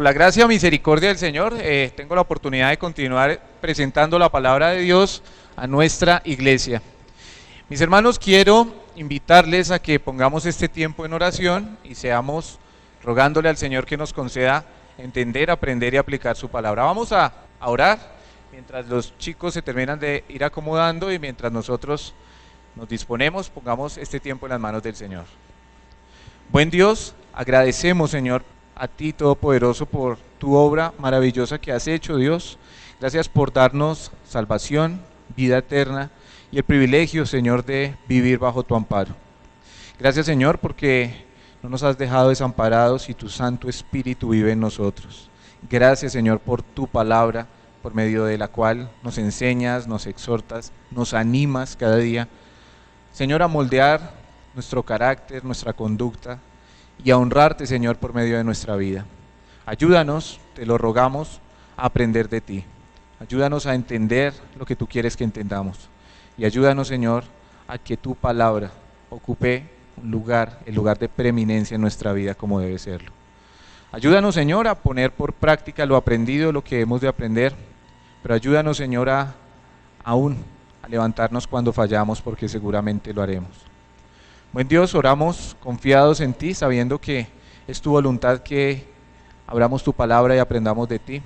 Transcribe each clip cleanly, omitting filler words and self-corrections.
Por la gracia y misericordia del Señor, tengo la oportunidad de continuar presentando la palabra de Dios a nuestra iglesia. Mis hermanos, quiero invitarles a que pongamos este tiempo en oración y seamos rogándole al Señor que nos conceda entender, aprender y aplicar su palabra. Vamos a orar mientras los chicos se terminan de ir acomodando y mientras nosotros nos disponemos, pongamos este tiempo en las manos del Señor. Buen Dios, agradecemos, Señor, a ti Todopoderoso por tu obra maravillosa que has hecho, Dios. Gracias por darnos salvación, vida eterna y el privilegio, Señor, de vivir bajo tu amparo. Gracias, Señor, porque no nos has dejado desamparados y tu Santo Espíritu vive en nosotros. Gracias, Señor, por tu palabra, por medio de la cual nos enseñas, nos exhortas, nos animas cada día, Señor, a moldear nuestro carácter, nuestra conducta, y a honrarte, Señor, por medio de nuestra vida. Ayúdanos, te lo rogamos, a aprender de ti. Ayúdanos a entender lo que tú quieres que entendamos. Y ayúdanos, Señor, a que tu palabra ocupe un lugar, el lugar de preeminencia en nuestra vida como debe serlo. Ayúdanos, Señor, a poner por práctica lo aprendido, lo que hemos de aprender. Pero ayúdanos, Señor, aún a levantarnos cuando fallamos, porque seguramente lo haremos. Buen Dios, oramos confiados en ti, sabiendo que es tu voluntad que abramos tu palabra y aprendamos de ti.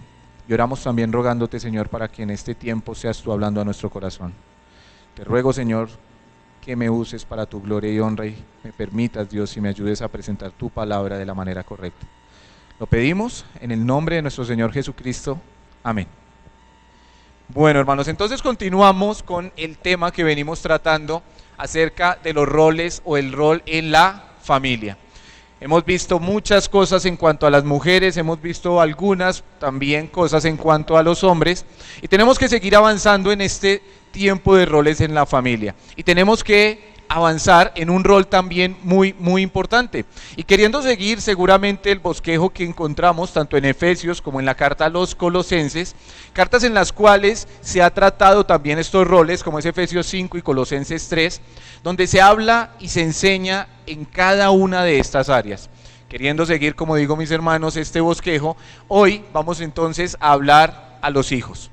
Y oramos también rogándote, Señor, para que en este tiempo seas tú hablando a nuestro corazón. Te ruego, Señor, que me uses para tu gloria y honra y me permitas, Dios, y me ayudes a presentar tu palabra de la manera correcta. Lo pedimos en el nombre de nuestro Señor Jesucristo. Amén. Bueno, hermanos, entonces continuamos con el tema que venimos tratando acerca de los roles o el rol en la familia. Hemos visto muchas cosas en cuanto a las mujeres, hemos visto algunas también cosas en cuanto a los hombres, y tenemos que seguir avanzando en este tiempo de roles en la familia, y tenemos que avanzar en un rol también muy importante, y queriendo seguir seguramente el bosquejo que encontramos tanto en Efesios como en la carta a los Colosenses, cartas en las cuales se ha tratado también estos roles, como es Efesios 5 y Colosenses 3, donde se habla y se enseña en cada una de estas áreas. Queriendo seguir, como digo, mis hermanos, este bosquejo, hoy vamos entonces a hablar a los hijos.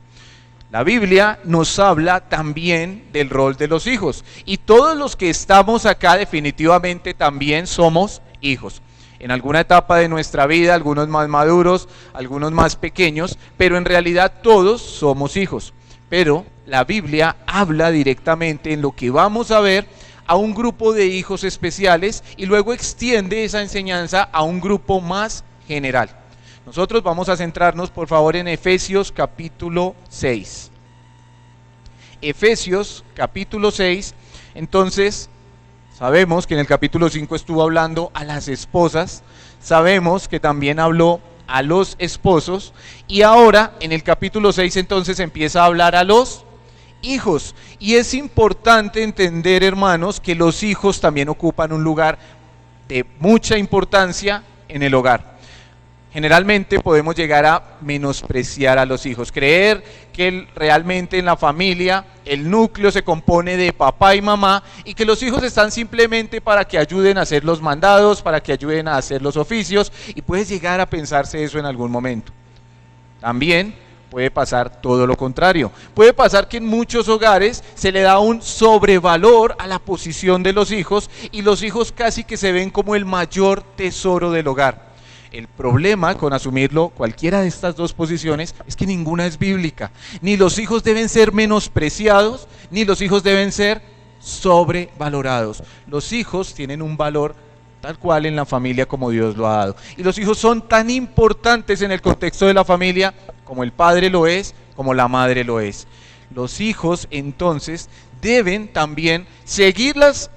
La Biblia nos habla también del rol de los hijos, y todos los que estamos acá definitivamente también somos hijos. En alguna etapa de nuestra vida, algunos más maduros, algunos más pequeños, pero en realidad todos somos hijos. Pero la Biblia habla directamente en lo que vamos a ver a un grupo de hijos especiales y luego extiende esa enseñanza a un grupo más general. Nosotros vamos a centrarnos, por favor, en Efesios capítulo 6. Efesios capítulo 6, entonces, sabemos que en el capítulo 5 estuvo hablando a las esposas, sabemos que también habló a los esposos, y ahora en el capítulo 6 entonces empieza a hablar a los hijos. Y es importante entender, hermanos, que los hijos también ocupan un lugar de mucha importancia en el hogar. Generalmente podemos llegar a menospreciar a los hijos, creer que realmente en la familia el núcleo se compone de papá y mamá y que los hijos están simplemente para que ayuden a hacer los mandados, para que ayuden a hacer los oficios, y puedes llegar a pensarse eso en algún momento. También puede pasar todo lo contrario. Puede pasar que en muchos hogares se le da un sobrevalor a la posición de los hijos y los hijos casi que se ven como el mayor tesoro del hogar. El problema con asumirlo, cualquiera de estas dos posiciones, es que ninguna es bíblica. Ni los hijos deben ser menospreciados, ni los hijos deben ser sobrevalorados. Los hijos tienen un valor tal cual en la familia como Dios lo ha dado. Y los hijos son tan importantes en el contexto de la familia como el padre lo es, como la madre lo es. Los hijos entonces deben también seguir las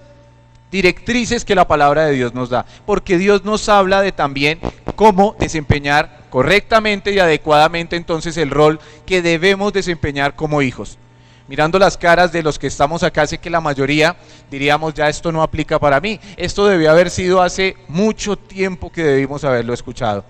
directrices que la palabra de Dios nos da, porque Dios nos habla de también cómo desempeñar correctamente y adecuadamente entonces el rol que debemos desempeñar como hijos. Mirando las caras de los que estamos acá, sé que la mayoría diríamos, ya esto no aplica para mí, esto debió haber sido hace mucho tiempo que debimos haberlo escuchado,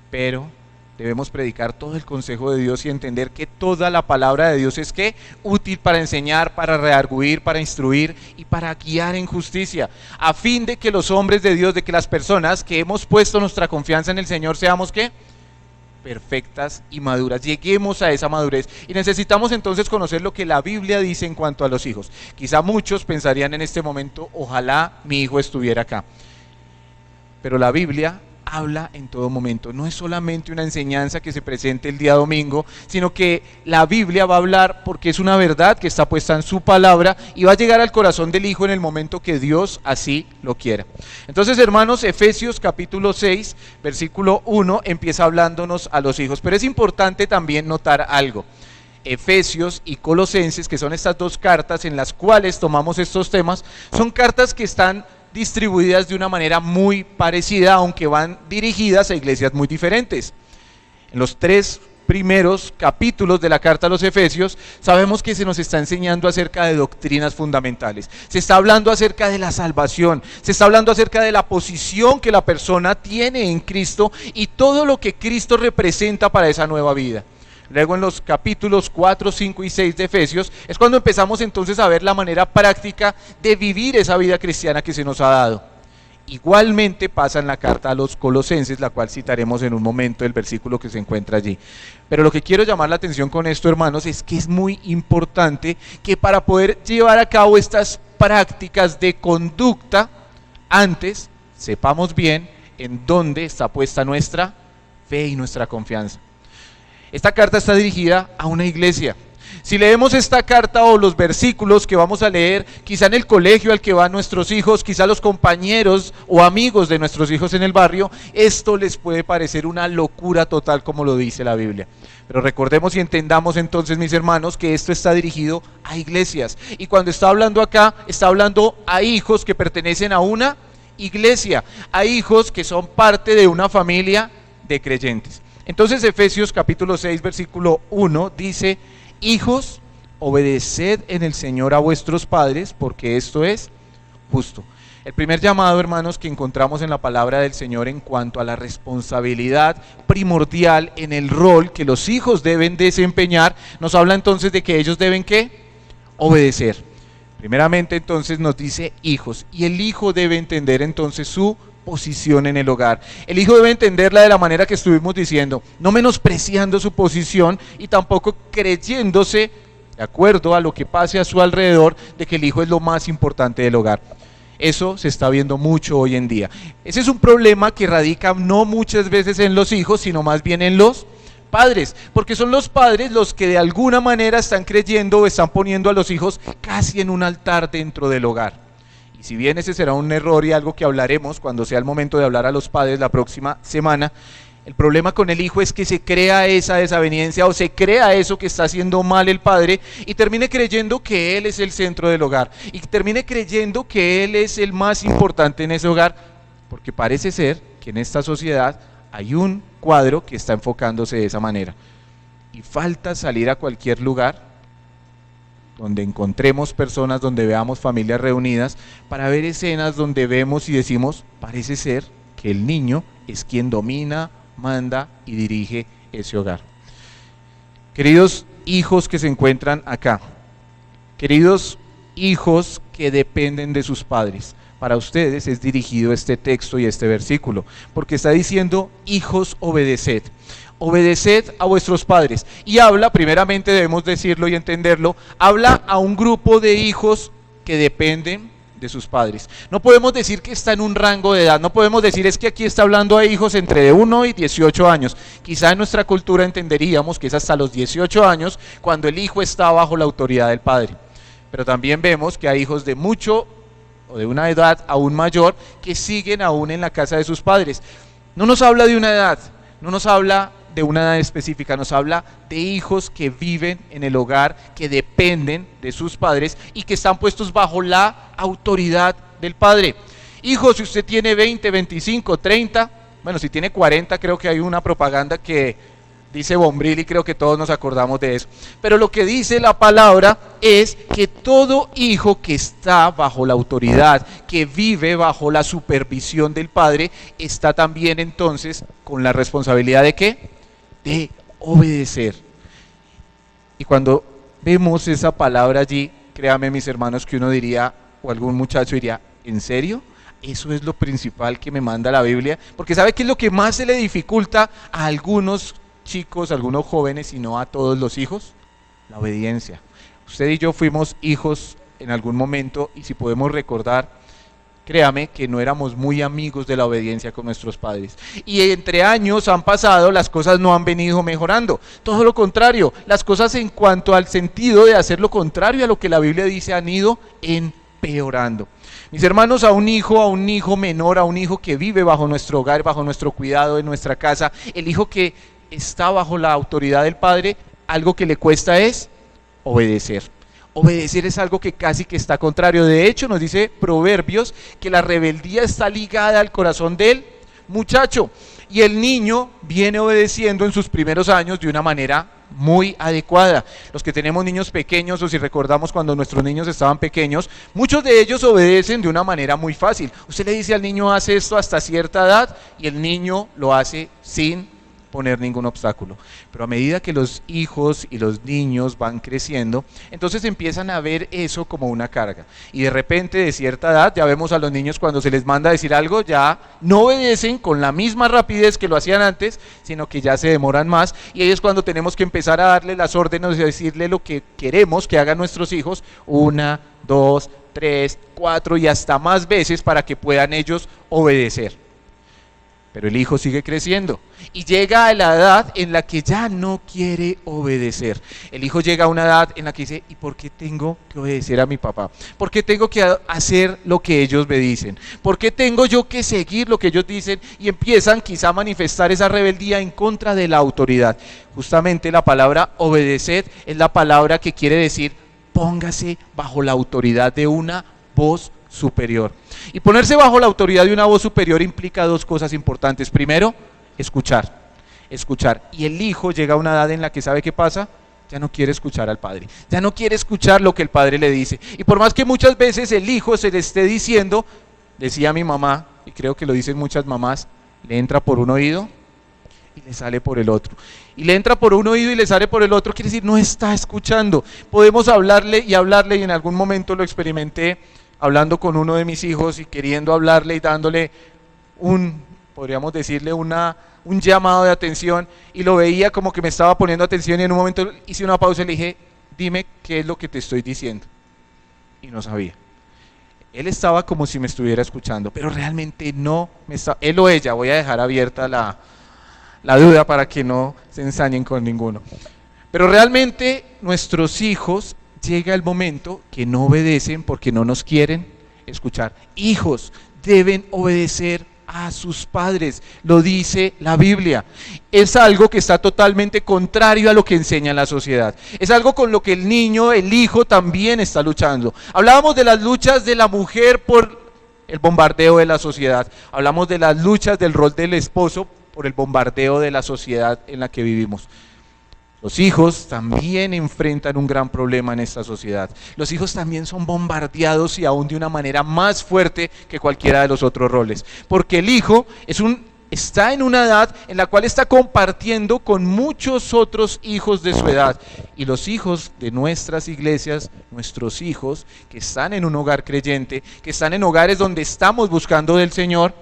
pero debemos predicar todo el consejo de Dios y entender que toda la palabra de Dios es ¿qué? Útil para enseñar, para redarguir, para instruir y para guiar en justicia, a fin de que los hombres de Dios, de que las personas que hemos puesto nuestra confianza en el Señor seamos ¿qué? perfectas y maduras. Lleguemos a esa madurez y necesitamos entonces conocer lo que la Biblia dice en cuanto a los hijos. Quizá muchos pensarían en este momento, ojalá mi hijo estuviera acá. Pero la Biblia habla en todo momento. No es solamente una enseñanza que se presente el día domingo, sino que la Biblia va a hablar porque es una verdad que está puesta en su palabra y va a llegar al corazón del hijo en el momento que Dios así lo quiera. Entonces, hermanos, Efesios capítulo 6, versículo 1 empieza hablándonos a los hijos. Pero es importante también notar algo. Efesios y Colosenses, que son estas dos cartas en las cuales tomamos estos temas, son cartas que están distribuidas de una manera muy parecida, aunque van dirigidas a iglesias muy diferentes. En los 3 primeros capítulos de la carta a los Efesios, sabemos que se nos está enseñando acerca de doctrinas fundamentales. Se está hablando acerca de la salvación, se está hablando acerca de la posición que la persona tiene en Cristo y todo lo que Cristo representa para esa nueva vida. Luego en los capítulos 4, 5 y 6 de Efesios es cuando empezamos entonces a ver la manera práctica de vivir esa vida cristiana que se nos ha dado. Igualmente pasa en la carta a los Colosenses, la cual citaremos en un momento, el versículo que se encuentra allí. Pero lo que quiero llamar la atención con esto, hermanos, es que es muy importante que para poder llevar a cabo estas prácticas de conducta, antes sepamos bien en dónde está puesta nuestra fe y nuestra confianza. Esta carta está dirigida a una iglesia. Si leemos esta carta o los versículos que vamos a leer, quizá en el colegio al que van nuestros hijos, quizá los compañeros o amigos de nuestros hijos en el barrio, esto les puede parecer una locura total como lo dice la Biblia. Pero recordemos y entendamos entonces, mis hermanos, que esto está dirigido a iglesias. Y cuando está hablando acá, está hablando a hijos que pertenecen a una iglesia, a hijos que son parte de una familia de creyentes. Entonces Efesios capítulo 6 versículo 1 dice: hijos, obedeced en el Señor a vuestros padres, porque esto es justo. El primer llamado, hermanos, que encontramos en la palabra del Señor en cuanto a la responsabilidad primordial en el rol que los hijos deben desempeñar, nos habla entonces de que ellos deben ¿qué? Obedecer. Primeramente entonces nos dice hijos, y el hijo debe entender entonces su posición en el hogar. El hijo debe entenderla de la manera que estuvimos diciendo, no menospreciando su posición y tampoco creyéndose, de acuerdo a lo que pase a su alrededor, de que el hijo es lo más importante del hogar. Eso se está viendo mucho hoy en día. Ese es un problema que radica no muchas veces en los hijos, sino más bien en los padres, porque son los padres los que de alguna manera están creyendo o están poniendo a los hijos casi en un altar dentro del hogar. Si bien ese será un error y algo que hablaremos cuando sea el momento de hablar a los padres la próxima semana, el problema con el hijo es que se crea esa desaveniencia o se crea eso que está haciendo mal el padre y termine creyendo que él es el centro del hogar y termine creyendo que él es el más importante en ese hogar, porque parece ser que en esta sociedad hay un cuadro que está enfocándose de esa manera. Y falta salir a cualquier lugar donde encontremos personas, donde veamos familias reunidas, para ver escenas donde vemos y decimos, parece ser que el niño es quien domina, manda y dirige ese hogar. Queridos hijos que se encuentran acá, queridos hijos que dependen de sus padres, para ustedes es dirigido este texto y este versículo, porque está diciendo, hijos, obedeced. Obedeced a vuestros padres. Y habla, primeramente debemos decirlo y entenderlo, habla a un grupo de hijos que dependen de sus padres. No podemos decir que está en un rango de edad, no podemos decir es que aquí está hablando a hijos entre de 1 y 18 años. Quizá en nuestra cultura entenderíamos que es hasta los 18 años cuando el hijo está bajo la autoridad del padre. Pero también vemos que hay hijos de mucho o de una edad aún mayor que siguen aún en la casa de sus padres. No nos habla de una edad, no nos habla de una edad específica, nos habla de hijos que viven en el hogar, que dependen de sus padres y que están puestos bajo la autoridad del padre. Hijos, si usted tiene 20, 25, 30, bueno, si tiene 40, creo que hay una propaganda que dice Bombril y creo que todos nos acordamos de eso. Pero lo que dice la palabra es que todo hijo que está bajo la autoridad, que vive bajo la supervisión del padre, está también entonces con la responsabilidad de ¿qué? De obedecer. Y cuando vemos esa palabra allí, créame mis hermanos que uno diría, o algún muchacho diría, ¿en serio? Eso es lo principal que me manda la Biblia, porque ¿sabe qué es lo que más se le dificulta a algunos chicos, algunos jóvenes, sino a todos los hijos? La obediencia. Usted y yo fuimos hijos en algún momento y si podemos recordar, créame que no éramos muy amigos de la obediencia con nuestros padres. Y entre años han pasado, las cosas no han venido mejorando. Todo lo contrario, las cosas en cuanto al sentido de hacer lo contrario a lo que la Biblia dice han ido empeorando. Mis hermanos, a un hijo menor, a un hijo que vive bajo nuestro hogar, bajo nuestro cuidado en nuestra casa, el hijo que está bajo la autoridad del padre, algo que le cuesta es obedecer. Obedecer es algo que casi que está contrario. De hecho, nos dice Proverbios que la rebeldía está ligada al corazón del muchacho. Y el niño viene obedeciendo en sus primeros años de una manera muy adecuada. Los que tenemos niños pequeños, o si recordamos cuando nuestros niños estaban pequeños, muchos de ellos obedecen de una manera muy fácil. Usted le dice al niño, hace esto hasta cierta edad, y el niño lo hace sin poner ningún obstáculo. Pero a medida que los hijos y los niños van creciendo, entonces empiezan a ver eso como una carga. Y de repente, de cierta edad, ya vemos a los niños cuando se les manda a decir algo, ya no obedecen con la misma rapidez que lo hacían antes, sino que ya se demoran más. Y ahí es cuando tenemos que empezar a darle las órdenes y decirle lo que queremos que hagan nuestros hijos, 1, 2, 3, 4 y hasta más veces para que puedan ellos obedecer. Pero el hijo sigue creciendo y llega a la edad en la que ya no quiere obedecer. El hijo llega a una edad en la que dice, ¿y por qué tengo que obedecer a mi papá? ¿Por qué tengo que hacer lo que ellos me dicen? ¿Por qué tengo yo que seguir lo que ellos dicen? Y empiezan quizá a manifestar esa rebeldía en contra de la autoridad. Justamente la palabra obedecer es la palabra que quiere decir póngase bajo la autoridad de una voz superior. Y ponerse bajo la autoridad de una voz superior implica dos cosas importantes. Primero, escuchar. Y el hijo llega a una edad en la que ¿sabe qué pasa? Ya no quiere escuchar al padre. Ya no quiere escuchar lo que el padre le dice. Y por más que muchas veces el hijo se le esté diciendo, decía mi mamá, y creo que lo dicen muchas mamás, le entra por un oído y le sale por el otro. Y le entra por un oído y le sale por el otro, quiere decir, no está escuchando. Podemos hablarle, y en algún momento lo experimenté, hablando con uno de mis hijos y queriendo hablarle y dándole podríamos decirle un llamado de atención, y lo veía como que me estaba poniendo atención, y en un momento hice una pausa y le dije, dime qué es lo que te estoy diciendo. Y no sabía. Él estaba como si me estuviera escuchando, pero realmente no me estaba, él o ella, voy a dejar abierta la duda para que no se ensañen con ninguno. Pero realmente nuestros hijos llega el momento que no obedecen porque no nos quieren escuchar. Hijos deben obedecer a sus padres, lo dice la Biblia. Es algo que está totalmente contrario a lo que enseña la sociedad. Es algo con lo que el niño, el hijo también está luchando. Hablábamos de las luchas de la mujer por el bombardeo de la sociedad. Hablamos de las luchas del rol del esposo por el bombardeo de la sociedad en la que vivimos. Los hijos también enfrentan un gran problema en esta sociedad. Los hijos también son bombardeados y aún de una manera más fuerte que cualquiera de los otros roles. Porque el hijo está en una edad en la cual está compartiendo con muchos otros hijos de su edad. Y los hijos de nuestras iglesias, nuestros hijos que están en un hogar creyente, que están en hogares donde estamos buscando del Señor,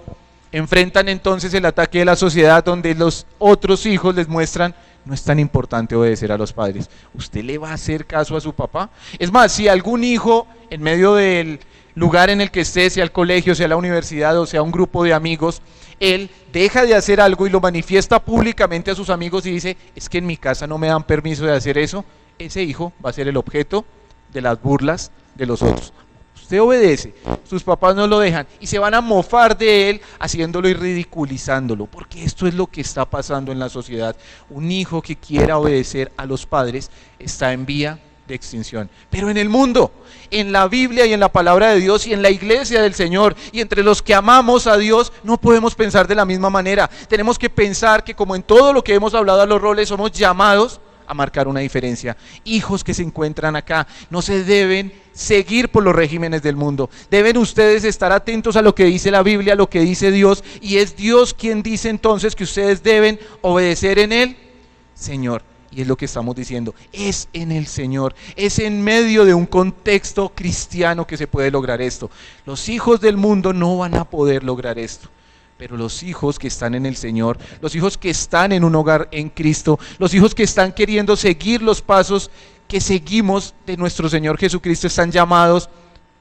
enfrentan entonces el ataque de la sociedad donde los otros hijos les muestran no es tan importante obedecer a los padres. ¿Usted le va a hacer caso a su papá? Es más, si algún hijo en medio del lugar en el que esté, sea el colegio, sea la universidad o sea un grupo de amigos, él deja de hacer algo y lo manifiesta públicamente a sus amigos y dice, es que en mi casa no me dan permiso de hacer eso, ese hijo va a ser el objeto de las burlas de los otros. Usted obedece, sus papás no lo dejan y se van a mofar de él haciéndolo y ridiculizándolo, porque esto es lo que está pasando en la sociedad. Un hijo que quiera obedecer a los padres está en vía de extinción. Pero en el mundo, en la Biblia y en la palabra de Dios y en la iglesia del Señor y entre los que amamos a Dios, no podemos pensar de la misma manera. Tenemos que pensar que como en todo lo que hemos hablado a los roles, somos llamados a marcar una diferencia. Hijos que se encuentran acá no se deben seguir por los regímenes del mundo. Deben ustedes estar atentos a lo que dice la Biblia, a lo que dice Dios, y es Dios quien dice entonces que ustedes deben obedecer en el Señor. Y es lo que estamos diciendo, es en el Señor, es en medio de un contexto cristiano que se puede lograr esto. Los hijos del mundo no van a poder lograr esto. Pero los hijos que están en el Señor, los hijos que están en un hogar en Cristo, los hijos que están queriendo seguir los pasos que seguimos de nuestro Señor Jesucristo, están llamados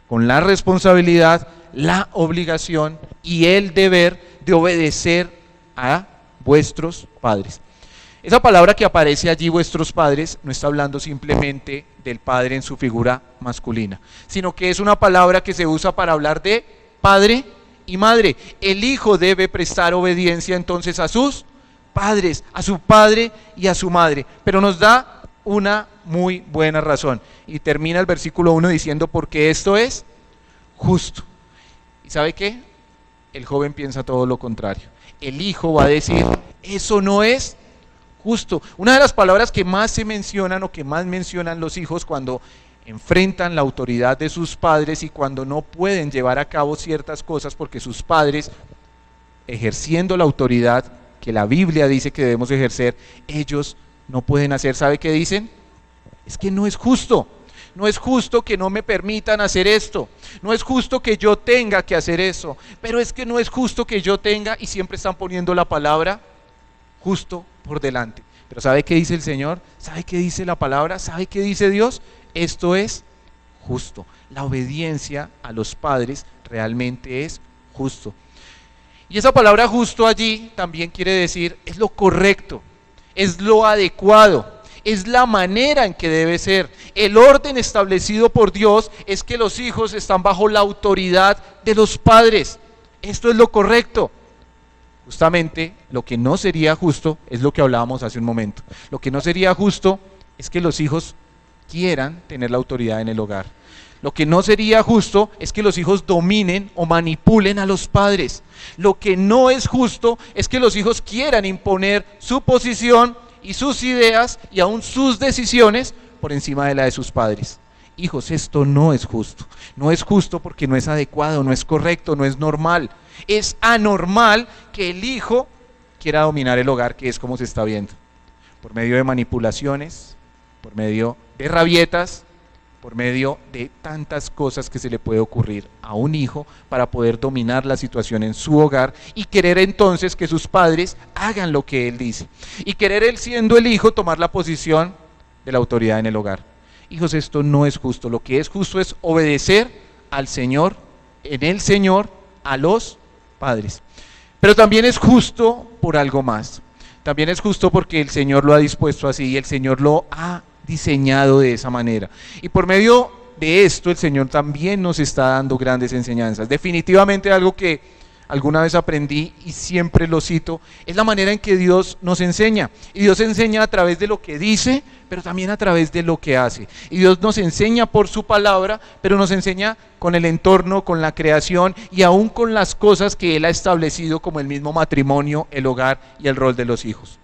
con la responsabilidad, la obligación y el deber de obedecer a vuestros padres. Esa palabra que aparece allí, vuestros padres, no está hablando simplemente del padre en su figura masculina, sino que es una palabra que se usa para hablar de padre y madre. El hijo debe prestar obediencia entonces a sus padres, a su padre y a su madre, pero nos da una muy buena razón y termina el versículo 1 diciendo porque esto es justo. ¿Y sabe qué? El joven piensa todo lo contrario. El hijo va a decir, eso no es justo. Una de las palabras que más se mencionan o que más mencionan los hijos cuando enfrentan la autoridad de sus padres y cuando no pueden llevar a cabo ciertas cosas porque sus padres, ejerciendo la autoridad que la Biblia dice que debemos ejercer, ellos no pueden hacer. ¿Sabe qué dicen? Es que no es justo. No es justo que no me permitan hacer esto. No es justo que yo tenga que hacer eso. Pero es que no es justo que yo tenga, y siempre están poniendo la palabra justo por delante. Pero ¿sabe qué dice el Señor? ¿Sabe qué dice la palabra? ¿Sabe qué dice Dios? Esto es justo. La obediencia a los padres realmente es justo. Y esa palabra justo allí también quiere decir, es lo correcto, es lo adecuado, es la manera en que debe ser. El orden establecido por Dios es que los hijos están bajo la autoridad de los padres. Esto es lo correcto. Justamente lo que no sería justo es lo que hablábamos hace un momento. Lo que no sería justo es que los hijos quieran tener la autoridad en el hogar. Lo que no sería justo es que los hijos dominen o manipulen a los padres. Lo que no es justo es que los hijos quieran imponer su posición y sus ideas y aún sus decisiones por encima de la de sus padres. Hijos, esto no es justo. No es justo porque no es adecuado, no es correcto, no es normal. Es anormal que el hijo quiera dominar el hogar, que es como se está viendo. Por medio de manipulaciones, por medio de rabietas, por medio de tantas cosas que se le puede ocurrir a un hijo para poder dominar la situación en su hogar y querer entonces que sus padres hagan lo que él dice. Y querer él, siendo el hijo, tomar la posición de la autoridad en el hogar. Hijos, esto no es justo. Lo que es justo es obedecer al Señor, en el Señor, a los padres. Pero también es justo por algo más. También es justo porque el Señor lo ha dispuesto así y el Señor lo ha diseñado de esa manera. Y por medio de esto el Señor también nos está dando grandes enseñanzas. Definitivamente algo que alguna vez aprendí y siempre lo cito, es la manera en que Dios nos enseña. Y Dios enseña a través de lo que dice, pero también a través de lo que hace. Y Dios nos enseña por su palabra, pero nos enseña con el entorno, con la creación y aún con las cosas que Él ha establecido como el mismo matrimonio, el hogar y el rol de los hijos.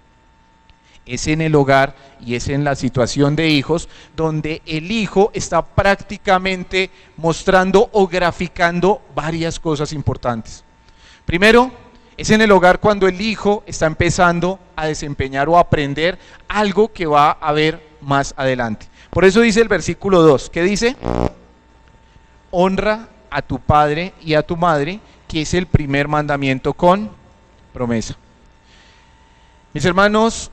Es en el hogar y es en la situación de hijos donde el hijo está prácticamente mostrando o graficando varias cosas importantes. Primero, es en el hogar cuando el hijo está empezando a desempeñar o a aprender algo que va a ver más adelante. Por eso dice el versículo 2, ¿qué dice? Honra a tu padre y a tu madre, que es el primer mandamiento con promesa. Mis hermanos,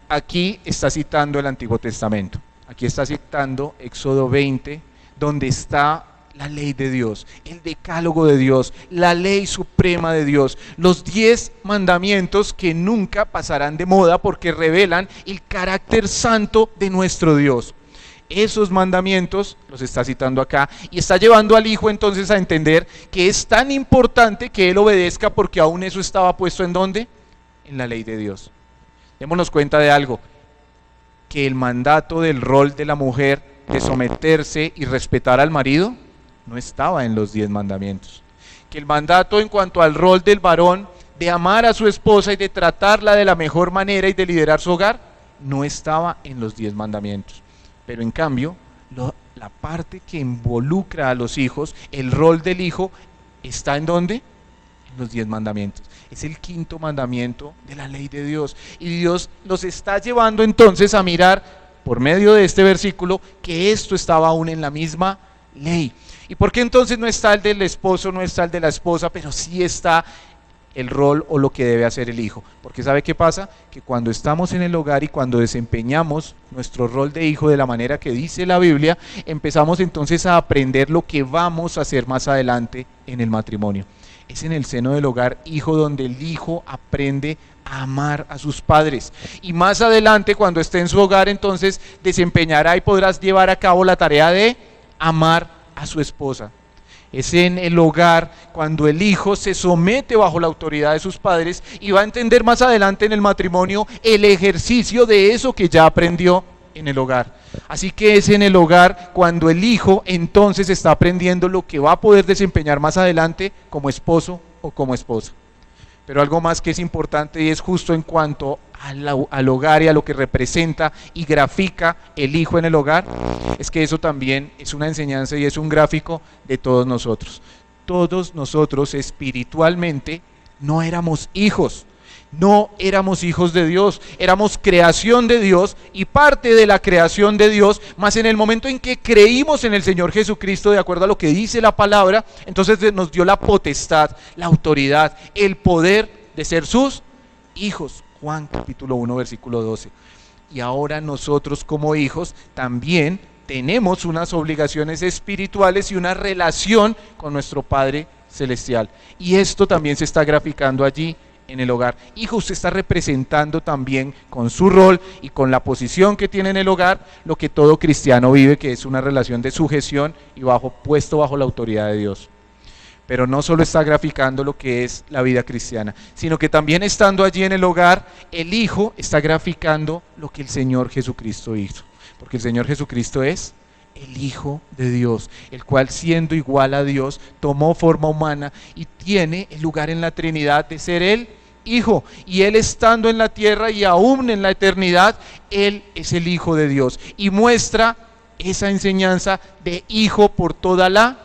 aquí está citando el Antiguo Testamento. Aquí está citando Éxodo 20, donde está la ley de Dios, el decálogo de Dios, la ley suprema de Dios, los 10 mandamientos que nunca pasarán de moda porque revelan el carácter santo de nuestro Dios. Esos mandamientos los está citando acá y está llevando al hijo entonces a entender que es tan importante que él obedezca porque aún eso estaba puesto ¿en dónde? En la ley de Dios. Démonos cuenta de algo, que el mandato del rol de la mujer de someterse y respetar al marido no estaba en los 10 mandamientos. Que el mandato en cuanto al rol del varón de amar a su esposa y de tratarla de la mejor manera y de liderar su hogar no estaba en los 10 mandamientos. Pero en cambio, la parte que involucra a los hijos, el rol del hijo, está ¿en dónde? En los 10 mandamientos. Es el 5.º mandamiento de la ley de Dios. Y Dios los está llevando entonces a mirar, por medio de este versículo, que esto estaba aún en la misma ley. ¿Y por qué entonces no está el del esposo, no está el de la esposa, pero sí está el rol o lo que debe hacer el hijo. Porque ¿sabe qué pasa? Que cuando estamos en el hogar y cuando desempeñamos nuestro rol de hijo de la manera que dice la Biblia, empezamos entonces a aprender lo que vamos a hacer más adelante en el matrimonio. Es en el seno del hogar, hijo, donde el hijo aprende a amar a sus padres. Y más adelante, cuando esté en su hogar, entonces desempeñará y podrás llevar a cabo la tarea de amar a su esposa. Es en el hogar cuando el hijo se somete bajo la autoridad de sus padres y va a entender más adelante en el matrimonio el ejercicio de eso que ya aprendió en el hogar. Así que es en el hogar cuando el hijo entonces está aprendiendo lo que va a poder desempeñar más adelante como esposo o como esposa. Pero algo más que es importante y es justo en cuanto al hogar y a lo que representa y grafica el hijo en el hogar, es que eso también es una enseñanza y es un gráfico de todos nosotros. Todos nosotros espiritualmente no éramos hijos. No éramos hijos de Dios, éramos creación de Dios y parte de la creación de Dios, mas en el momento en que creímos en el Señor Jesucristo, de acuerdo a lo que dice la palabra, entonces nos dio la potestad, la autoridad, el poder de ser sus hijos. Juan capítulo 1 versículo 12. Y ahora nosotros como hijos también tenemos unas obligaciones espirituales y una relación con nuestro Padre Celestial. Y esto también se está graficando allí en el hogar. Hijo, usted está representando también con su rol y con la posición que tiene en el hogar lo que todo cristiano vive, que es una relación de sujeción y puesto bajo la autoridad de Dios. Pero no solo está graficando lo que es la vida cristiana, sino que también estando allí en el hogar, el hijo está graficando lo que el Señor Jesucristo hizo. Porque el Señor Jesucristo es el Hijo de Dios, el cual siendo igual a Dios, tomó forma humana y tiene el lugar en la Trinidad de ser el Hijo. Y Él estando en la tierra y aún en la eternidad, Él es el Hijo de Dios. Y muestra esa enseñanza de Hijo por toda la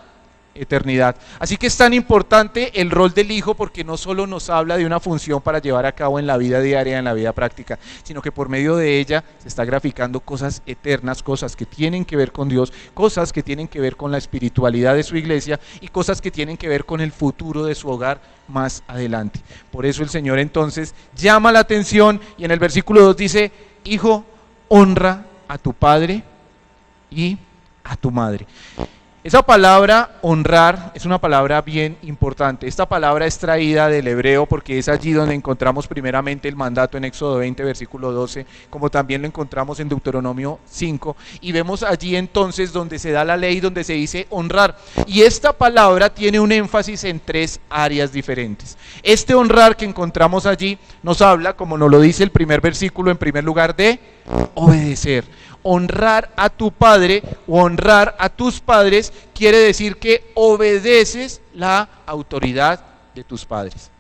eternidad. Así que es tan importante el rol del hijo porque no solo nos habla de una función para llevar a cabo en la vida diaria, en la vida práctica, sino que por medio de ella se está graficando cosas eternas, cosas que tienen que ver con Dios, cosas que tienen que ver con la espiritualidad de su iglesia y cosas que tienen que ver con el futuro de su hogar más adelante. Por eso el Señor entonces llama la atención y en el versículo 2 dice: hijo, honra a tu padre y a tu madre. Esa palabra honrar es una palabra bien importante. Esta palabra es traída del hebreo porque es allí donde encontramos primeramente el mandato en Éxodo 20, versículo 12, como también lo encontramos en Deuteronomio 5. Y vemos allí entonces donde se da la ley, donde se dice honrar. Y esta palabra tiene un énfasis en tres áreas diferentes. Este honrar que encontramos allí nos habla, como nos lo dice el primer versículo, en primer lugar de obedecer. Honrar a tu padre o honrar a tus padres quiere decir que obedeces la autoridad de tus padres.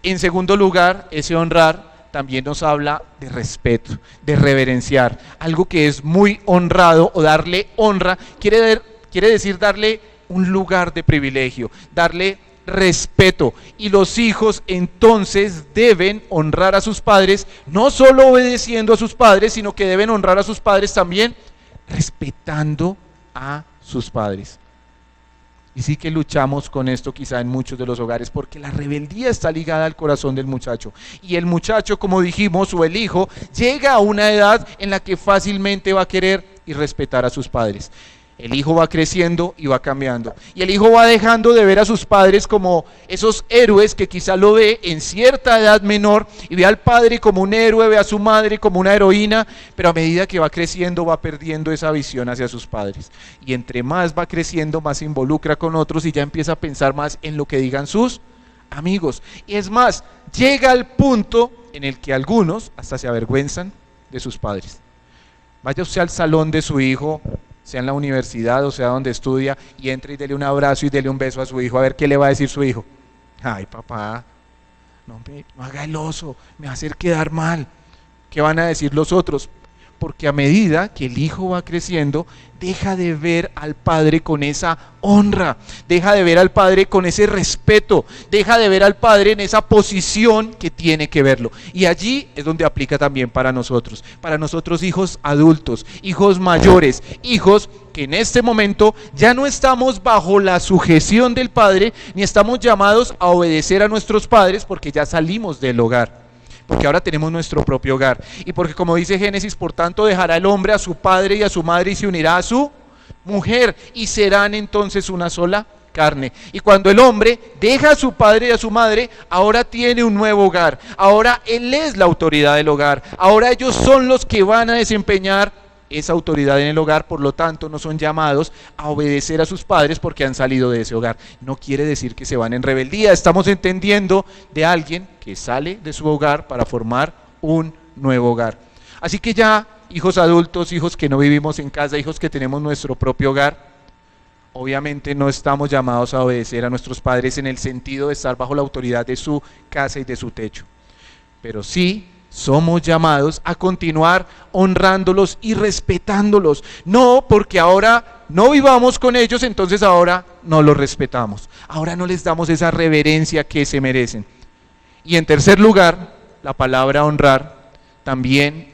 En segundo lugar, ese honrar también nos habla de respeto, de reverenciar. Algo que es muy honrado o darle honra quiere decir darle un lugar de privilegio, darle respeto. Y los hijos entonces deben honrar a sus padres, no solo obedeciendo a sus padres, sino que deben honrar a sus padres también respetando a sus padres. Y sí que luchamos con esto quizá en muchos de los hogares, porque la rebeldía está ligada al corazón del muchacho. Y el muchacho, como dijimos, o el hijo, llega a una edad en la que fácilmente va a querer y respetar a sus padres. El hijo va creciendo y va cambiando. Y el hijo va dejando de ver a sus padres como esos héroes que quizá lo ve en cierta edad menor y ve al padre como un héroe, ve a su madre como una heroína, pero a medida que va creciendo va perdiendo esa visión hacia sus padres. Y entre más va creciendo, más se involucra con otros y ya empieza a pensar más en lo que digan sus amigos. Y es más, llega al punto en el que algunos hasta se avergüenzan de sus padres. Vaya usted al salón de su hijo, sea en la universidad o sea donde estudia, y entre y dele un abrazo y dele un beso a su hijo, a ver qué le va a decir su hijo. Ay, papá, no haga el oso, me va a hacer quedar mal. ¿Qué van a decir los otros? Porque a medida que el hijo va creciendo, deja de ver al padre con esa honra, deja de ver al padre con ese respeto, deja de ver al padre en esa posición que tiene que verlo. Y allí es donde aplica también para nosotros hijos adultos, hijos mayores, hijos que en este momento ya no estamos bajo la sujeción del padre, ni estamos llamados a obedecer a nuestros padres porque ya salimos del hogar. Porque ahora tenemos nuestro propio hogar. Y porque como dice Génesis, por tanto dejará el hombre a su padre y a su madre y se unirá a su mujer y serán entonces una sola carne. Y cuando el hombre deja a su padre y a su madre, ahora tiene un nuevo hogar. Ahora él es la autoridad del hogar. Ahora ellos son los que van a desempeñar esa autoridad en el hogar, por lo tanto no son llamados a obedecer a sus padres porque han salido de ese hogar. No quiere decir que se van en rebeldía, estamos entendiendo de alguien que sale de su hogar para formar un nuevo hogar. Así que ya, hijos adultos, hijos que no vivimos en casa, hijos que tenemos nuestro propio hogar, obviamente no estamos llamados a obedecer a nuestros padres en el sentido de estar bajo la autoridad de su casa y de su techo, pero sí somos llamados a continuar honrándolos y respetándolos. No porque ahora no vivamos con ellos, entonces ahora no los respetamos. Ahora no les damos esa reverencia que se merecen. Y en tercer lugar, la palabra honrar también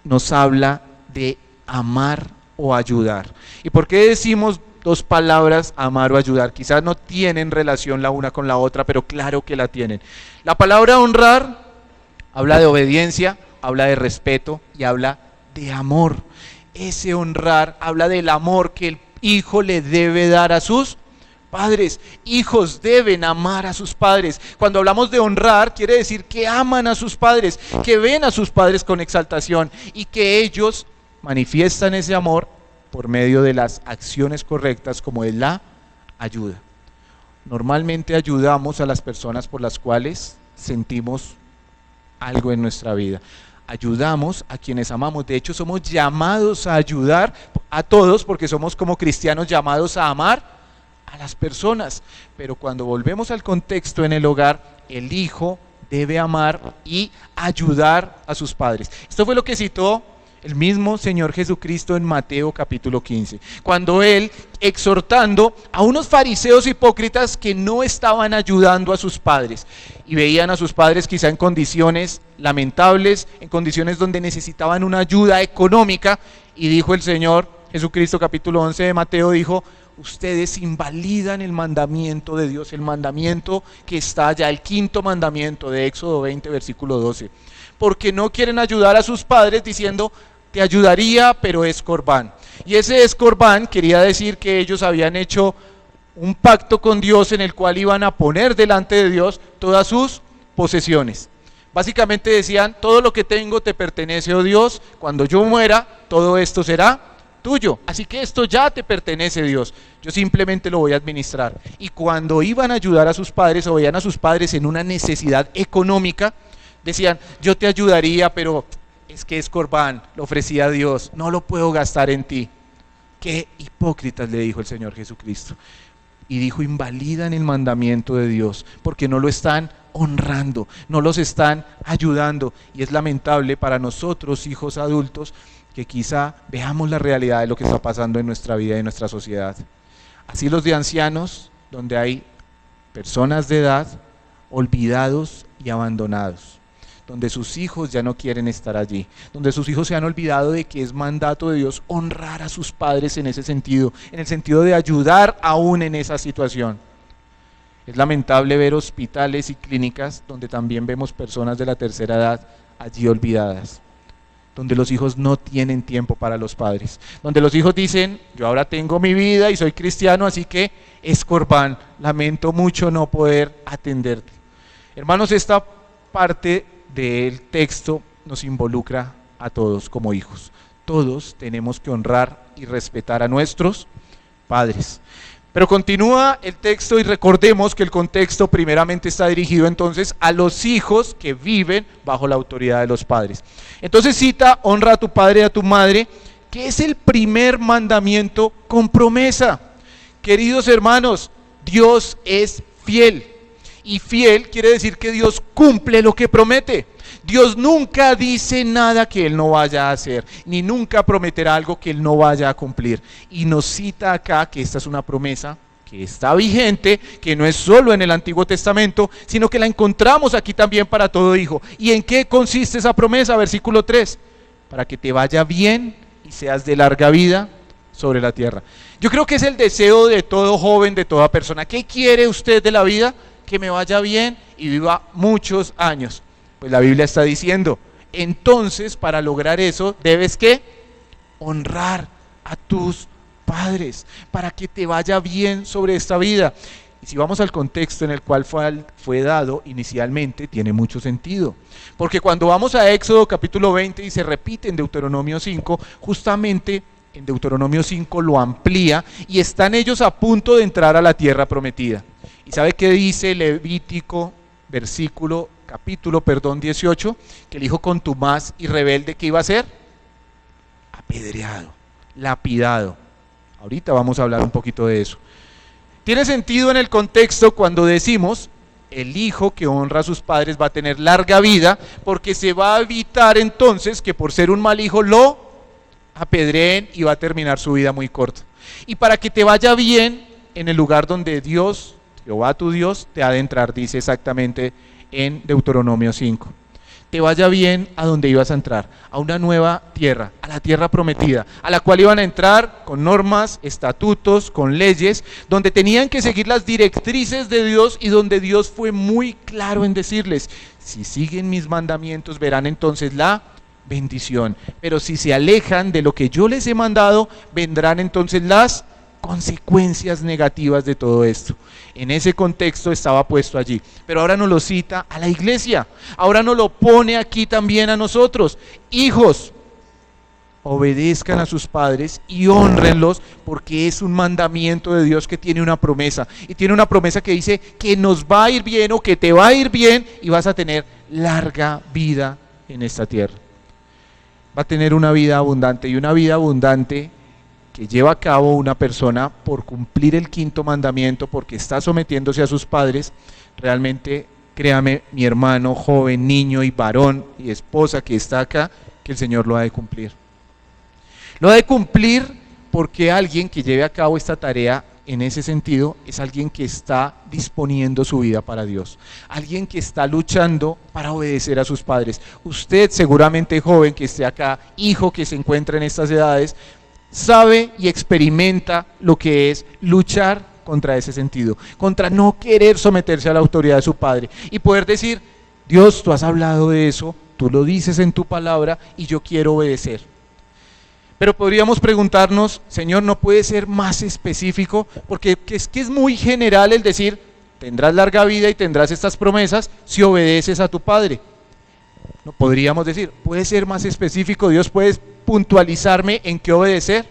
nos habla de amar o ayudar. ¿Y por qué decimos dos palabras, amar o ayudar? Quizás no tienen relación la una con la otra, pero claro que la tienen. La palabra honrar habla de obediencia, habla de respeto y habla de amor. Ese honrar habla del amor que el hijo le debe dar a sus padres. Hijos deben amar a sus padres. Cuando hablamos de honrar, quiere decir que aman a sus padres, que ven a sus padres con exaltación y que ellos manifiestan ese amor por medio de las acciones correctas, como es la ayuda. Normalmente ayudamos a las personas por las cuales sentimos algo en nuestra vida. Ayudamos a quienes amamos. De hecho, somos llamados a ayudar a todos porque somos como cristianos llamados a amar a las personas. Pero cuando volvemos al contexto en el hogar, el hijo debe amar y ayudar a sus padres. Esto fue lo que citó el mismo Señor Jesucristo en Mateo capítulo 15, cuando él, exhortando a unos fariseos hipócritas que no estaban ayudando a sus padres y veían a sus padres quizá en condiciones lamentables, en condiciones donde necesitaban una ayuda económica, y dijo el Señor Jesucristo capítulo 11 de Mateo, dijo: ustedes invalidan el mandamiento de Dios, el mandamiento que está allá, el quinto mandamiento de Éxodo 20 versículo 12, porque no quieren ayudar a sus padres diciendo: te ayudaría, pero es corbán. Y ese es corbán quería decir que ellos habían hecho un pacto con Dios en el cual iban a poner delante de Dios todas sus posesiones. Básicamente decían: todo lo que tengo te pertenece, oh Dios, cuando yo muera todo esto será tuyo, así que esto ya te pertenece, Dios, yo simplemente lo voy a administrar. Y cuando iban a ayudar a sus padres o veían a sus padres en una necesidad económica, decían: yo te ayudaría, pero es que es corbán, lo ofrecía a Dios, no lo puedo gastar en ti. Qué hipócritas, le dijo el Señor Jesucristo. Y dijo: invalidan el mandamiento de Dios porque no lo están honrando, no los están ayudando. Y es lamentable para nosotros, hijos adultos, que quizá veamos la realidad de lo que está pasando en nuestra vida y en nuestra sociedad. Asilos de ancianos, donde hay personas de edad olvidados y abandonados, donde sus hijos ya no quieren estar allí, donde sus hijos se han olvidado de que es mandato de Dios honrar a sus padres en ese sentido, en el sentido de ayudar aún en esa situación. Es lamentable ver hospitales y clínicas donde también vemos personas de la tercera edad allí olvidadas, donde los hijos no tienen tiempo para los padres, donde los hijos dicen: yo ahora tengo mi vida y soy cristiano, así que es corbán, lamento mucho no poder atenderte. Hermanos, esta parte del texto nos involucra a todos como hijos. Todos tenemos que honrar y respetar a nuestros padres. Pero continúa el texto y recordemos que el contexto primeramente está dirigido entonces a los hijos que viven bajo la autoridad de los padres. Entonces cita: honra a tu padre y a tu madre, que es el primer mandamiento con promesa. Queridos hermanos, Dios es fiel. Y fiel quiere decir que Dios cumple lo que promete. Dios nunca dice nada que Él no vaya a hacer, ni nunca prometerá algo que Él no vaya a cumplir. Y nos cita acá que esta es una promesa que está vigente, que no es solo en el Antiguo Testamento, sino que la encontramos aquí también para todo hijo. ¿Y en qué consiste esa promesa? Versículo 3: para que te vaya bien y seas de larga vida, sobre la tierra. Yo creo que es el deseo de todo joven, de toda persona. ¿Qué quiere usted de la vida? Que me vaya bien y viva muchos años. Pues la Biblia está diciendo, entonces para lograr eso debes ¿qué? Honrar a tus padres para que te vaya bien sobre esta vida. Y si vamos al contexto en el cual fue dado inicialmente, tiene mucho sentido. Porque cuando vamos a Éxodo capítulo 20 y se repite en Deuteronomio 5, justamente en Deuteronomio 5 lo amplía y están ellos a punto de entrar a la tierra prometida. ¿Y sabe qué dice Levítico capítulo 18? Que el hijo contumaz y rebelde, ¿qué iba a ser? Apedreado, lapidado. Ahorita vamos a hablar un poquito de eso. Tiene sentido en el contexto cuando decimos el hijo que honra a sus padres va a tener larga vida, porque se va a evitar entonces que por ser un mal hijo lo apedreen y va a terminar su vida muy corta. Y para que te vaya bien en el lugar donde Dios, Jehová tu Dios, te ha de entrar, dice exactamente en Deuteronomio 5. Te vaya bien a donde ibas a entrar, a una nueva tierra, a la tierra prometida, a la cual iban a entrar con normas, estatutos, con leyes, donde tenían que seguir las directrices de Dios y donde Dios fue muy claro en decirles, si siguen mis mandamientos verán entonces la bendición, pero si se alejan de lo que yo les he mandado, vendrán entonces las consecuencias negativas de todo esto. En ese contexto estaba puesto allí, pero ahora nos lo cita a la iglesia, ahora nos lo pone aquí también a nosotros. Hijos, obedezcan a sus padres y honrenlos, porque es un mandamiento de Dios que tiene una promesa, y tiene una promesa que dice que nos va a ir bien o que te va a ir bien y vas a tener larga vida en esta tierra. Va a tener una vida abundante, y una vida abundante que lleva a cabo una persona por cumplir el quinto mandamiento, porque está sometiéndose a sus padres. Realmente, créame, mi hermano, joven, niño y varón y esposa que está acá, que el Señor lo ha de cumplir. Lo ha de cumplir porque alguien que lleve a cabo esta tarea en ese sentido es alguien que está disponiendo su vida para Dios, alguien que está luchando para obedecer a sus padres. Usted seguramente, joven que esté acá, hijo que se encuentra en estas edades, sabe y experimenta lo que es luchar contra ese sentido, contra no querer someterse a la autoridad de su padre y poder decir, Dios, tú has hablado de eso, tú lo dices en tu palabra y yo quiero obedecer. Pero podríamos preguntarnos, Señor, ¿no puede ser más específico? Porque es que es muy general el decir, tendrás larga vida y tendrás estas promesas si obedeces a tu padre. No podríamos decir, ¿puede ser más específico? Dios, ¿puedes puntualizarme en qué obedecer?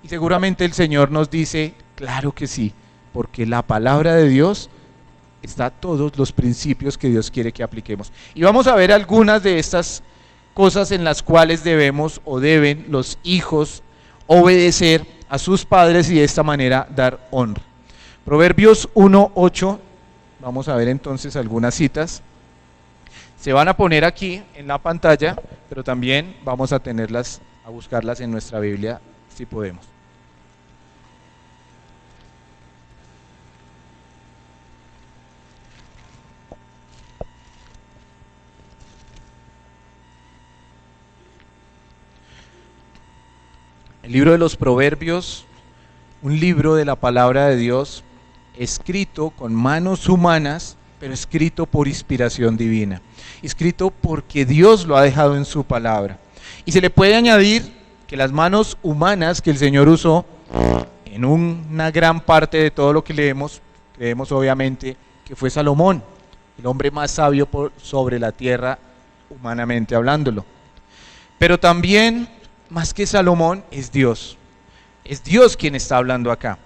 Y seguramente el Señor nos dice, claro que sí, porque la palabra de Dios está todos los principios que Dios quiere que apliquemos. Y vamos a ver algunas de estas cosas en las cuales debemos o deben los hijos obedecer a sus padres y de esta manera dar honra. Proverbios 1:8, vamos a ver entonces algunas citas. Se van a poner aquí en la pantalla, pero también vamos a tenerlas, a buscarlas en nuestra Biblia, si podemos. El libro de los Proverbios, un libro de la palabra de Dios, escrito con manos humanas, pero escrito por inspiración divina, escrito porque Dios lo ha dejado en su palabra. Y se le puede añadir que las manos humanas que el Señor usó en una gran parte de todo lo que leemos, creemos obviamente que fue Salomón, el hombre más sabio sobre la tierra, humanamente hablándolo. Pero también, más que Salomón, es Dios quien está hablando acá.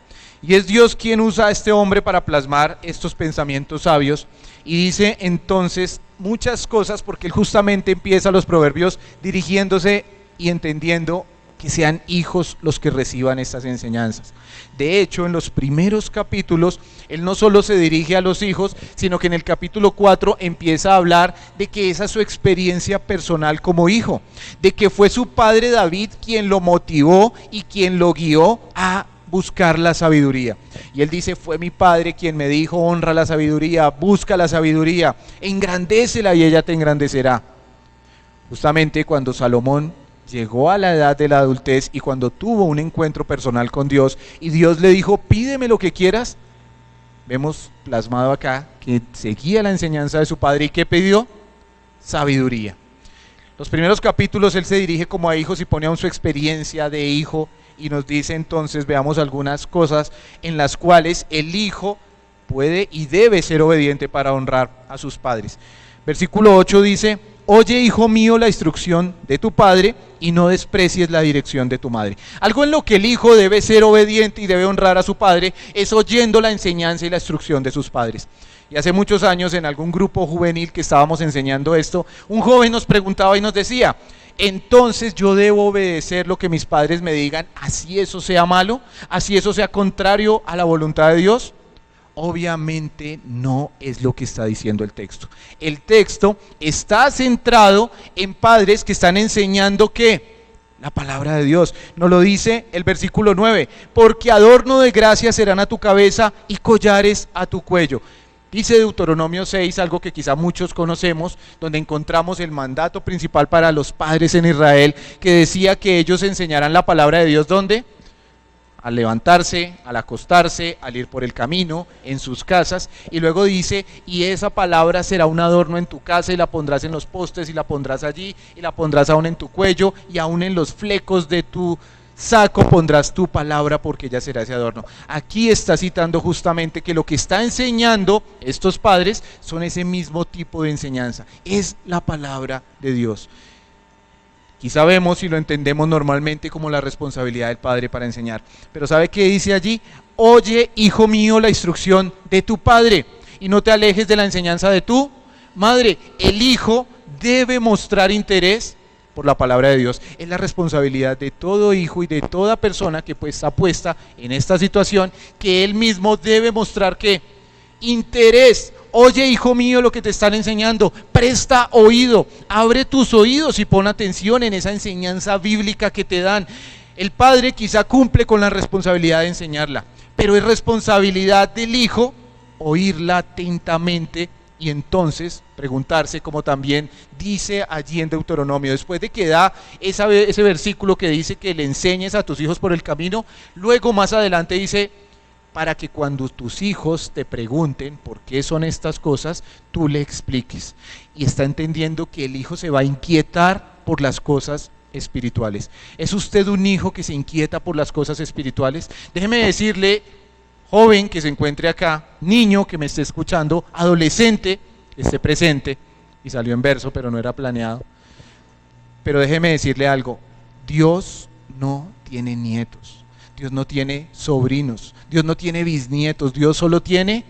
Y es Dios quien usa a este hombre para plasmar estos pensamientos sabios. Y dice entonces muchas cosas, porque él justamente empieza los proverbios dirigiéndose y entendiendo que sean hijos los que reciban estas enseñanzas. De hecho, en los primeros capítulos, él no solo se dirige a los hijos, sino que en el capítulo 4 empieza a hablar de que esa es su experiencia personal como hijo, de que fue su padre David quien lo motivó y quien lo guió a buscar la sabiduría. Y él dice, fue mi padre quien me dijo, honra la sabiduría, busca la sabiduría, engrandeécela y ella te engrandecerá. Justamente cuando Salomón llegó a la edad de la adultez y cuando tuvo un encuentro personal con Dios y Dios le dijo, pídeme lo que quieras, vemos plasmado acá que seguía la enseñanza de su padre y ¿qué pidió? Sabiduría. Los primeros capítulos él se dirige como a hijos y pone aún su experiencia de hijo y nos dice entonces, veamos algunas cosas en las cuales el hijo puede y debe ser obediente para honrar a sus padres. Versículo 8 dice, oye hijo mío la instrucción de tu padre y no desprecies la dirección de tu madre. Algo en lo que el hijo debe ser obediente y debe honrar a su padre es oyendo la enseñanza y la instrucción de sus padres. Y hace muchos años en algún grupo juvenil que estábamos enseñando esto, un joven nos preguntaba y nos decía, entonces yo debo obedecer lo que mis padres me digan, así eso sea malo, así eso sea contrario a la voluntad de Dios. Obviamente no es lo que está diciendo el texto. El texto está centrado en padres que están enseñando ¿qué? La palabra de Dios. Nos lo dice el versículo 9, porque adorno de gracia serán a tu cabeza y collares a tu cuello. Dice Deuteronomio 6, algo que quizá muchos conocemos, donde encontramos el mandato principal para los padres en Israel, que decía que ellos enseñaran la palabra de Dios, ¿dónde? Al levantarse, al acostarse, al ir por el camino, en sus casas, y luego dice, y esa palabra será un adorno en tu casa y la pondrás en los postes y la pondrás allí y la pondrás aún en tu cuello y aún en los flecos de tu saco pondrás tu palabra porque ya será ese adorno. Aquí está citando justamente que lo que está enseñando estos padres son ese mismo tipo de enseñanza, es la palabra de Dios. Quizá vemos y lo entendemos normalmente como la responsabilidad del padre para enseñar. Pero ¿sabe qué dice allí? Oye, hijo mío, la instrucción de tu padre y no te alejes de la enseñanza de tu madre. El hijo debe mostrar interés por la palabra de Dios. Es la responsabilidad de todo hijo y de toda persona que pues está puesta en esta situación, que él mismo debe mostrar ¿qué? Interés. Oye, hijo mío, lo que te están enseñando, presta oído, abre tus oídos y pon atención en esa enseñanza bíblica que te dan. El padre quizá cumple con la responsabilidad de enseñarla, pero es responsabilidad del hijo oírla atentamente y entonces preguntarse, como también dice allí en Deuteronomio, después de que da ese versículo que dice que le enseñes a tus hijos por el camino, luego más adelante dice, para que cuando tus hijos te pregunten por qué son estas cosas, tú le expliques. Y está entendiendo que el hijo se va a inquietar por las cosas espirituales. ¿Es usted un hijo que se inquieta por las cosas espirituales? Déjeme decirle, joven que se encuentre acá, niño que me esté escuchando, adolescente que esté presente, y salió en verso pero no era planeado, pero déjeme decirle algo, Dios no tiene nietos. Dios no tiene sobrinos, Dios no tiene bisnietos, Dios solo tiene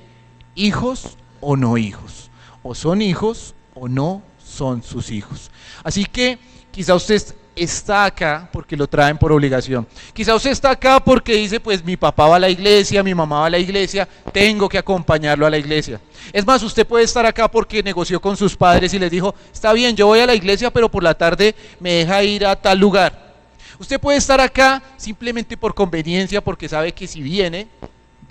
hijos o no hijos, o son hijos o no son sus hijos. Así que quizá usted está acá porque lo traen por obligación, quizá usted está acá porque dice pues mi papá va a la iglesia, mi mamá va a la iglesia, tengo que acompañarlo a la iglesia. Es más, usted puede estar acá porque negoció con sus padres y les dijo, está bien, yo voy a la iglesia pero por la tarde me deja ir a tal lugar. Usted puede estar acá simplemente por conveniencia, porque sabe que si viene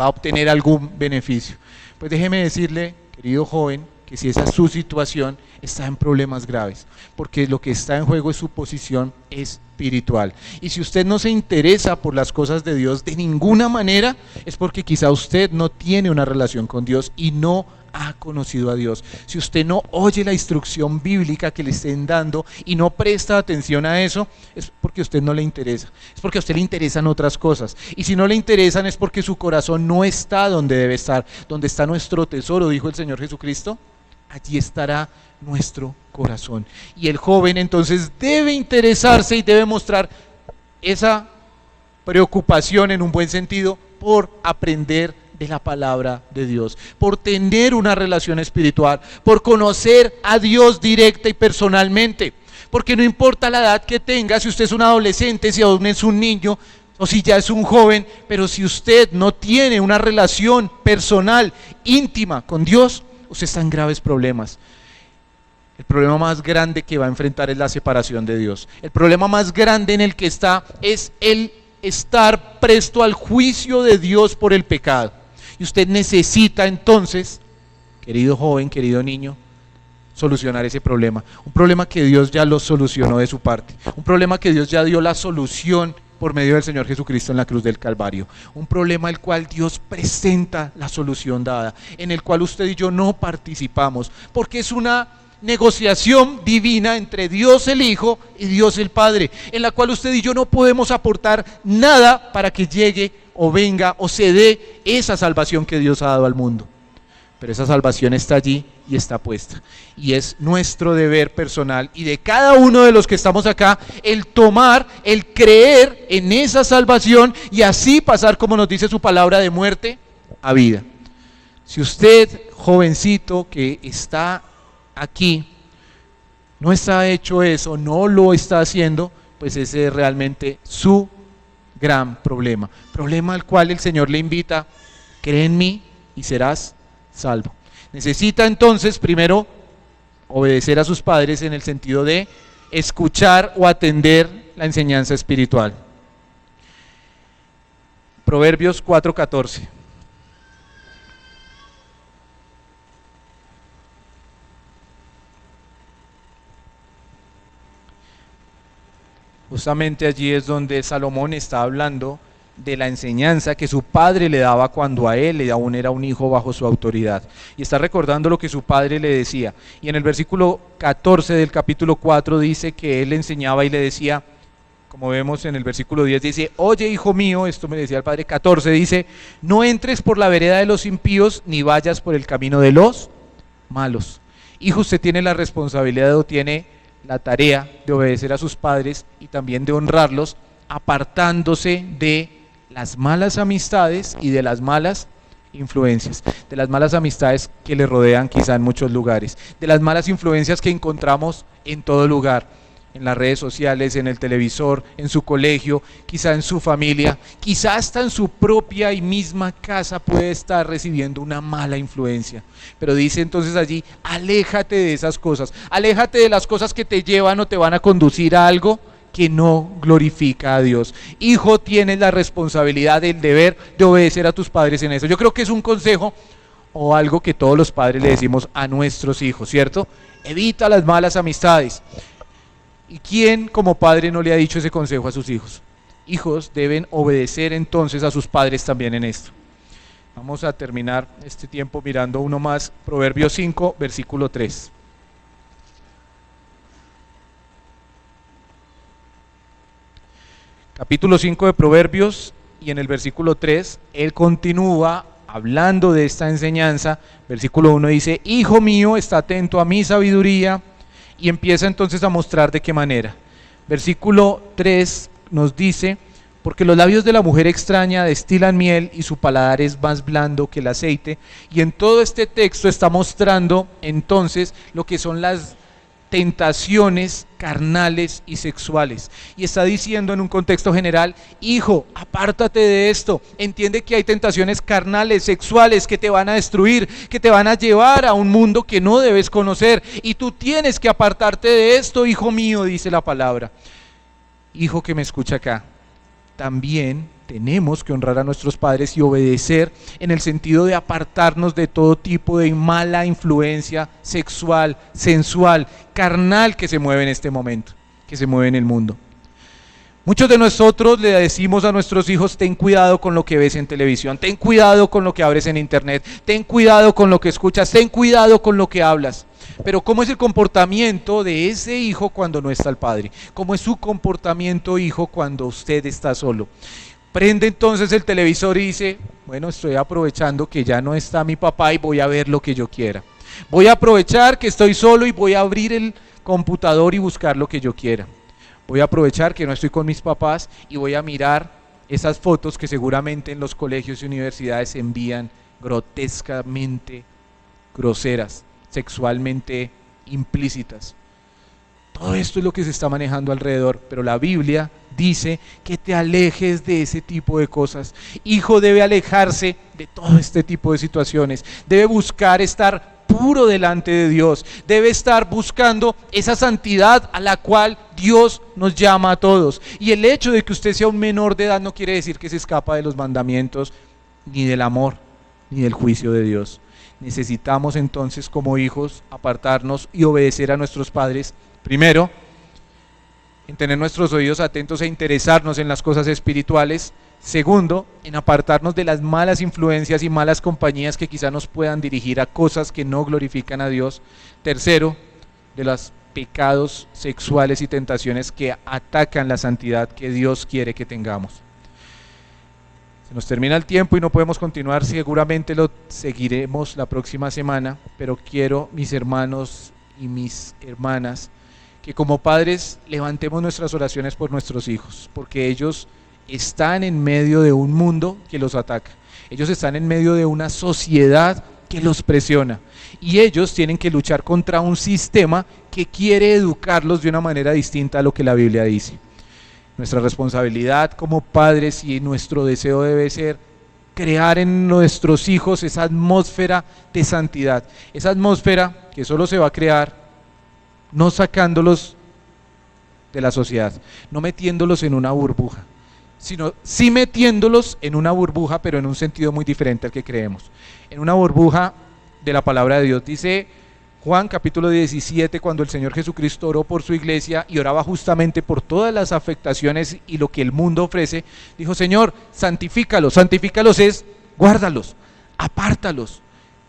va a obtener algún beneficio. Pues déjeme decirle, querido joven, que si esa es su situación, está en problemas graves, porque lo que está en juego es su posición espiritual. Y si usted no se interesa por las cosas de Dios de ninguna manera, es porque quizá usted no tiene una relación con Dios y no ha conocido a Dios. Si usted no oye la instrucción bíblica que le estén dando y no presta atención a eso, es porque a usted no le interesa, es porque a usted le interesan otras cosas, y si no le interesan es porque su corazón no está donde debe estar. Donde está nuestro tesoro, dijo el Señor Jesucristo, allí estará nuestro corazón. Y el joven entonces debe interesarse y debe mostrar esa preocupación en un buen sentido por aprender de la palabra de Dios, por tener una relación espiritual, por conocer a Dios directa y personalmente, porque no importa la edad que tenga, si usted es un adolescente, si aún es un niño o si ya es un joven, pero si usted no tiene una relación personal, íntima con Dios, usted está en graves problemas. El problema más grande que va a enfrentar es la separación de Dios. El problema más grande en el que está es el estar presto al juicio de Dios por el pecado. Y usted necesita entonces, querido joven, querido niño, solucionar ese problema. Un problema que Dios ya lo solucionó de su parte. Un problema que Dios ya dio la solución por medio del Señor Jesucristo en la cruz del Calvario. Un problema el cual Dios presenta la solución dada, en el cual usted y yo no participamos, porque es una negociación divina entre Dios el Hijo y Dios el Padre, en la cual usted y yo no podemos aportar nada para que llegue o venga o se dé esa salvación que Dios ha dado al mundo. Pero esa salvación está allí y está puesta. Y es nuestro deber personal y de cada uno de los que estamos acá el tomar, el creer en esa salvación y así pasar, como nos dice su palabra, de muerte a vida. Si usted, jovencito que está aquí, no está hecho eso, no lo está haciendo, pues ese es realmente su gran problema. Problema al cual el Señor le invita: cree en mí y serás salvo. Necesita entonces primero obedecer a sus padres en el sentido de escuchar o atender la enseñanza espiritual. Proverbios 4:14. Justamente allí es donde Salomón está hablando de la enseñanza que su padre le daba cuando a él aún era un hijo bajo su autoridad. Y está recordando lo que su padre le decía. Y en el versículo 14 del capítulo 4 dice que él le enseñaba y le decía, como vemos en el versículo 10, dice: oye, hijo mío, esto me decía el padre. 14 dice: no entres por la vereda de los impíos, ni vayas por el camino de los malos. Hijo, usted tiene la responsabilidad o tiene la tarea de obedecer a sus padres y también de honrarlos, apartándose de las malas amistades y de las malas influencias, de las malas amistades que le rodean quizá en muchos lugares, de las malas influencias que encontramos en todo lugar, en las redes sociales, en el televisor, en su colegio, quizá en su familia, quizá hasta en su propia y misma casa puede estar recibiendo una mala influencia. Pero dice entonces allí: aléjate de esas cosas, aléjate de las cosas que te llevan o te van a conducir a algo que no glorifica a Dios. Hijo, tienes la responsabilidad, el deber de obedecer a tus padres en eso. Yo creo que es un consejo o algo que todos los padres le decimos a nuestros hijos, ¿cierto? Evita las malas amistades. ¿Y quién como padre no le ha dicho ese consejo a sus hijos? Hijos deben obedecer entonces a sus padres también en esto. Vamos a terminar este tiempo mirando uno más, Proverbios 5, versículo 3. Capítulo 5 de Proverbios, y en el versículo 3, él continúa hablando de esta enseñanza. Versículo 1 dice: hijo mío, está atento a mi sabiduría, y empieza entonces a mostrar de qué manera. Versículo 3 nos dice: porque los labios de la mujer extraña destilan miel y su paladar es más blando que el aceite. Y en todo este texto está mostrando entonces lo que son las tentaciones carnales y sexuales, y está diciendo en un contexto general: hijo, apártate de esto, entiende que hay tentaciones carnales, sexuales, que te van a destruir, que te van a llevar a un mundo que no debes conocer, y tú tienes que apartarte de esto, hijo mío, dice la palabra. Hijo que me escucha acá, también tenemos que honrar a nuestros padres y obedecer en el sentido de apartarnos de todo tipo de mala influencia sexual, sensual, carnal que se mueve en este momento, que se mueve en el mundo. Muchos de nosotros le decimos a nuestros hijos: ten cuidado con lo que ves en televisión, ten cuidado con lo que abres en internet, ten cuidado con lo que escuchas, ten cuidado con lo que hablas. Pero ¿cómo es el comportamiento de ese hijo cuando no está el padre? ¿Cómo es su comportamiento, hijo, cuando usted está solo? Prende entonces el televisor y dice: bueno, estoy aprovechando que ya no está mi papá y voy a ver lo que yo quiera. Voy a aprovechar que estoy solo y voy a abrir el computador y buscar lo que yo quiera. Voy a aprovechar que no estoy con mis papás y voy a mirar esas fotos que seguramente en los colegios y universidades se envían grotescamente groseras, sexualmente implícitas. Todo esto es lo que se está manejando alrededor, pero la Biblia dice que te alejes de ese tipo de cosas. Hijo debe alejarse de todo este tipo de situaciones, debe buscar estar puro delante de Dios, debe estar buscando esa santidad a la cual Dios nos llama a todos. Y el hecho de que usted sea un menor de edad no quiere decir que se escapa de los mandamientos, ni del amor, ni del juicio de Dios. necesitamos entonces como hijos apartarnos y obedecer a nuestros padres. Primero, en tener nuestros oídos atentos e interesarnos en las cosas espirituales. Segundo, en apartarnos de las malas influencias y malas compañías que quizá nos puedan dirigir a cosas que no glorifican a Dios. Tercero, de los pecados sexuales y tentaciones que atacan la santidad que Dios quiere que tengamos. Se nos termina el tiempo y no podemos continuar, seguramente lo seguiremos la próxima semana, pero quiero, mis hermanos y mis hermanas, que como padres levantemos nuestras oraciones por nuestros hijos, porque ellos están en medio de un mundo que los ataca, ellos están en medio de una sociedad que los presiona y ellos tienen que luchar contra un sistema que quiere educarlos de una manera distinta a lo que la Biblia dice. Nuestra responsabilidad como padres y nuestro deseo debe ser crear en nuestros hijos esa atmósfera de santidad, esa atmósfera que solo se va a crear no sacándolos de la sociedad, no metiéndolos en una burbuja, sino sí metiéndolos en una burbuja, pero en un sentido muy diferente al que creemos, en una burbuja de la palabra de Dios. Dice Juan capítulo 17, cuando el Señor Jesucristo oró por su iglesia y oraba justamente por todas las afectaciones y lo que el mundo ofrece, dijo: Señor, santifícalos. Santifícalos es guárdalos, apártalos,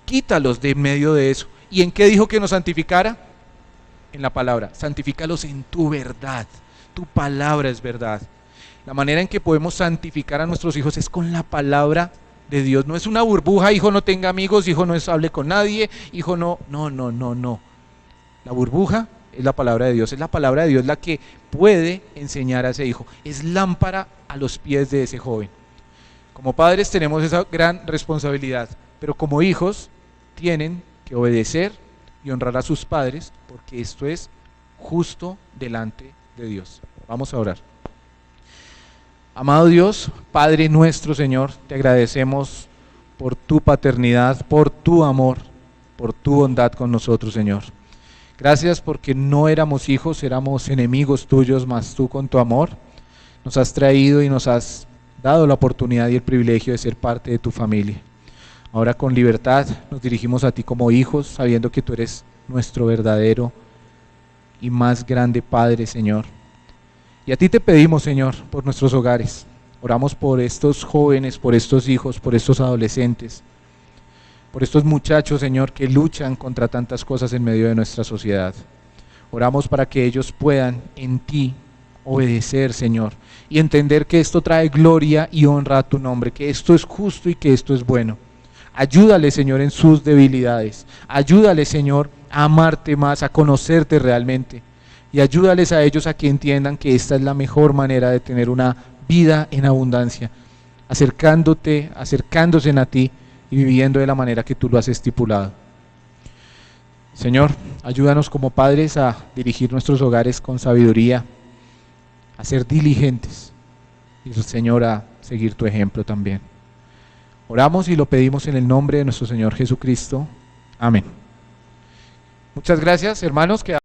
quítalos de en medio de eso. ¿Y en qué dijo que nos santificara? En la palabra. Santifícalos en tu verdad, tu palabra es verdad. La manera en que podemos santificar a nuestros hijos es con la palabra de Dios. No es una burbuja: hijo no tenga amigos, hijo no hable con nadie, hijo no. La burbuja es la palabra de Dios, es la palabra de Dios la que puede enseñar a ese hijo, es lámpara a los pies de ese joven. Como padres tenemos esa gran responsabilidad, pero como hijos tienen que obedecer y honrar a sus padres, porque esto es justo delante de Dios. Vamos a orar. Amado Dios, Padre nuestro, Señor, te agradecemos por tu paternidad, por tu amor, por tu bondad con nosotros, Señor. Gracias porque no éramos hijos, éramos enemigos tuyos, mas tú con tu amor nos has traído y nos has dado la oportunidad y el privilegio de ser parte de tu familia. Ahora con libertad nos dirigimos a ti como hijos, sabiendo que tú eres nuestro verdadero y más grande Padre, Señor. Y a ti te pedimos, Señor, por nuestros hogares. Oramos por estos jóvenes, por estos hijos, por estos adolescentes, por estos muchachos, Señor, que luchan contra tantas cosas en medio de nuestra sociedad. Oramos para que ellos puedan en ti obedecer, Señor, y entender que esto trae gloria y honra a tu nombre, que esto es justo y que esto es bueno. Ayúdale, Señor, en sus debilidades. Ayúdale, Señor, a amarte más, a conocerte realmente. Y ayúdales a ellos a que entiendan que esta es la mejor manera de tener una vida en abundancia, acercándose a ti y viviendo de la manera que tú lo has estipulado. Señor, ayúdanos como padres a dirigir nuestros hogares con sabiduría, a ser diligentes y, Señor, a seguir tu ejemplo también. Oramos y lo pedimos en el nombre de nuestro Señor Jesucristo. Amén. Muchas gracias, hermanos.